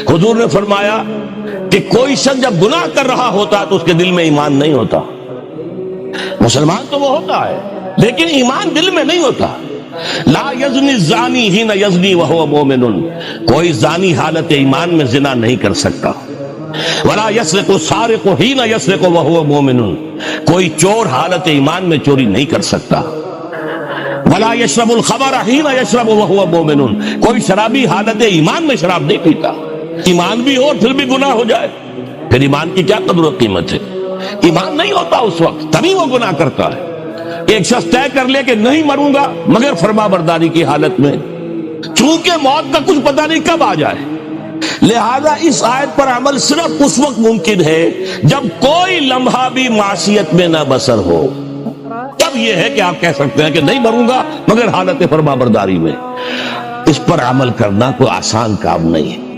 حضور نے فرمایا کہ کوئی شخص جب گناہ کر رہا ہوتا تو اس کے دل میں ایمان نہیں ہوتا. مسلمان تو وہ ہوتا ہے لیکن ایمان دل میں نہیں ہوتا. لا یزنی الزانی حین یزنی وہو مومن، کوئی زانی حالت ایمان میں زنا نہیں کر سکتا. ولا یسرق السارق حین یسرق وہو مومن، کوئی چور حالت ایمان میں چوری نہیں کر سکتا. ولا یشرب الخمر حین یشرب وہو مومن، کوئی شرابی حالت ایمان میں شراب نہیں پیتا. ایمان بھی ہو اور پھر بھی گناہ ہو جائے، پھر ایمان کی کیا قدر و قیمت ہے؟ ایمان نہیں ہوتا اس وقت، تبھی وہ گناہ کرتا ہے. ایک شخص طے کر لے کہ نہیں مروں گا مگر فرما برداری کی حالت میں، چونکہ موت کا کچھ پتہ نہیں کب آ جائے، لہذا اس آیت پر عمل صرف اس وقت ممکن ہے جب کوئی لمحہ بھی معصیت میں نہ بسر ہو. تب یہ ہے کہ آپ کہہ سکتے ہیں کہ نہیں مروں گا مگر حالت فرما برداری میں. اس پر عمل کرنا کوئی آسان کام نہیں ہے.